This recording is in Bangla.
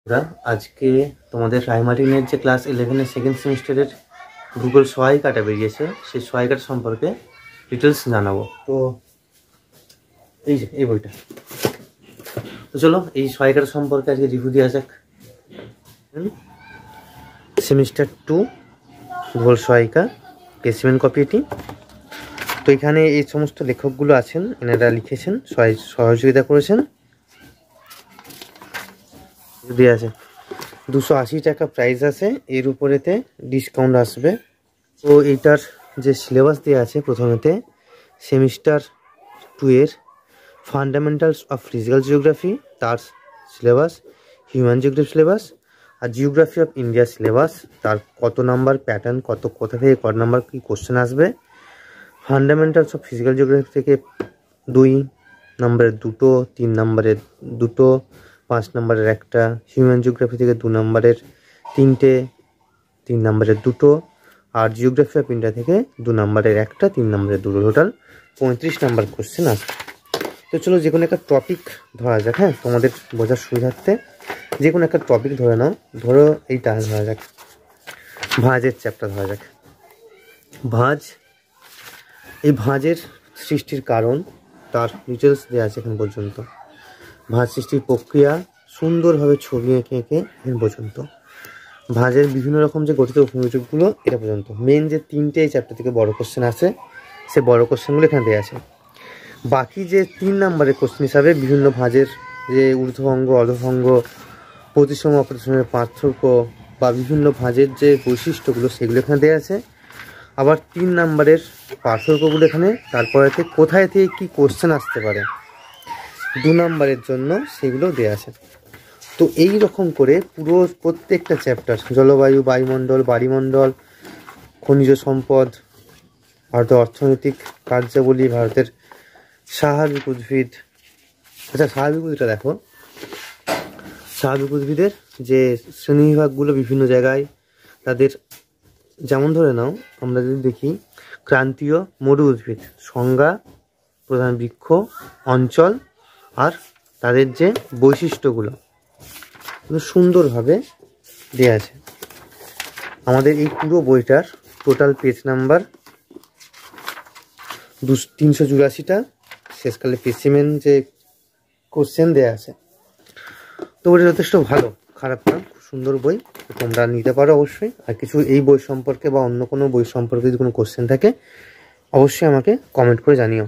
আমরা আজকে তোমাদের রায়মার্টিনের যে ক্লাস 11-এর সেকেন্ড সেমিস্টারের ভূগোল সহায়িকাটা বেরিয়েছে, সেই সহায়িকাটা সম্পর্কে ডিটেলস জানাবো। তো এই যে এই বইটা, তো চলো এই সহায়িকাটা সম্পর্কে আজকে রিভিউ দেওয়া যাক। সেমিস্টার 2 ভূগোল সহায়িকা, স্পেসিমেন কপি এটি। তো এখানে এই সমস্ত লেখকগুলো আছেন, এনারা লিখেছেন, সহযোগিতা করেছেন। দিয়ে আছে 280 টাকা প্রাইস আছে, এর উপরেতে ডিসকাউন্ট আসবে। তো এইটার যে সিলেবাস দেওয়া আছে, প্রথমেতে সেমিস্টার 2 এর ফান্ডামেন্টালস অফ ফিজিক্যাল জিওগ্রাফি তার সিলেবাস, হিউম্যান জিওগ্রাফি সিলেবাস, আর জিওগ্রাফি অফ ইন্ডিয়া সিলেবাস, তার কত নাম্বার প্যাটার্ন, কোথা থেকে কত নাম্বার কী কোশ্চেন আসবে। ফান্ডামেন্টালস অফ ফিজিক্যাল জিওগ্রাফি থেকে 2 নম্বরের 2টো, 3 নম্বরের 2টো, 5 নম্বরের 1টা, হিউম্যান জিওগ্রাফি থেকে 2 নম্বরের 3টে, 3 নম্বরের 2টো, আর জিওগ্রাফি অফ ইন্ডিয়া থেকে 2 নম্বরের 1টা, 3 নম্বরের 2টো, টোটাল 35 নম্বর কোশ্চেন আসবে। তো চলো যে কোনো একটা টপিক ধরা যাক। হ্যাঁ, তোমাদের বোঝার সুবিধার্থে যে কোনো একটা টপিক ধরে নাও। ধরো এইটা ধরা যাক, ভাঁজের চ্যাপ্টার ধরা যাক। ভাঁজ, এই ভাঁজের সৃষ্টির কারণ, তার ডিটেলস দেওয়া আছে এখন পর্যন্ত। ভাঁজ সৃষ্টির প্রক্রিয়া সুন্দরভাবে ছবি এঁকে এখন পর্যন্ত। ভাঁজের বিভিন্ন রকম যে গঠিত উপযোগগুলো, এটা পর্যন্ত। মেন যে 3টে এই চ্যাপ্টার থেকে বড় কোশ্চেন আছে, সে বড় কোশ্চেনগুলো এখানে দেওয়া আছে। বাকি যে 3 নম্বরের কোশ্চেন হিসাবে বিভিন্ন ভাঁজের যে ঊর্ধ্বঙ্গ, অধভঙ্গ, প্রতিসম অপ্রতিসমের পার্থক্য বা বিভিন্ন ভাঁজের যে বৈশিষ্ট্যগুলো, সেগুলো এখানে দেওয়া আছে। আবার 3 নম্বরের পার্থক্যগুলো এখানে, তারপরেতে কোথায় থেকে কী কোশ্চেন আসতে পারে 2 নম্বরের জন্য, সেগুলো দেওয়া আছে। তো এই রকম করে পুরো প্রত্যেকটা চ্যাপ্টার, জলবায়ু, বায়ুমণ্ডল, বাড়িমণ্ডল, খনিজ সম্পদ, ভারতের অর্থনৈতিক কার্যাবলী, ভারতের স্বাভাবিক উদ্ভিদ। আচ্ছা, স্বাভাবিক উদ্ভিদটা দেখো, স্বাভাবিক উদ্ভিদের যে শ্রেণীবিভাগগুলো বিভিন্ন জায়গায় তাদের, যেমন ধরে নাও আমরা যদি দেখি ক্রান্তীয় মরু উদ্ভিদ, সংজ্ঞা, প্রধান বৃক্ষ, অঞ্চল, আর তাদের যে বৈশিষ্ট্যগুলো সুন্দরভাবে দেওয়া আছে। আমাদের এই পুরো বইটার টোটাল পেজ নাম্বার 384টা, শেষকালে স্পেসিমেন যে কোশ্চেন দেওয়া আছে। তো ওটা যথেষ্ট ভালো, খারাপ না, খুব সুন্দর বই, তোমরা নিতে পারো অবশ্যই। আর কিছু এই বই সম্পর্কে বা অন্য কোনো বই সম্পর্কে যদি কোনো কোশ্চেন থাকে, অবশ্যই আমাকে কমেন্ট করে জানিও।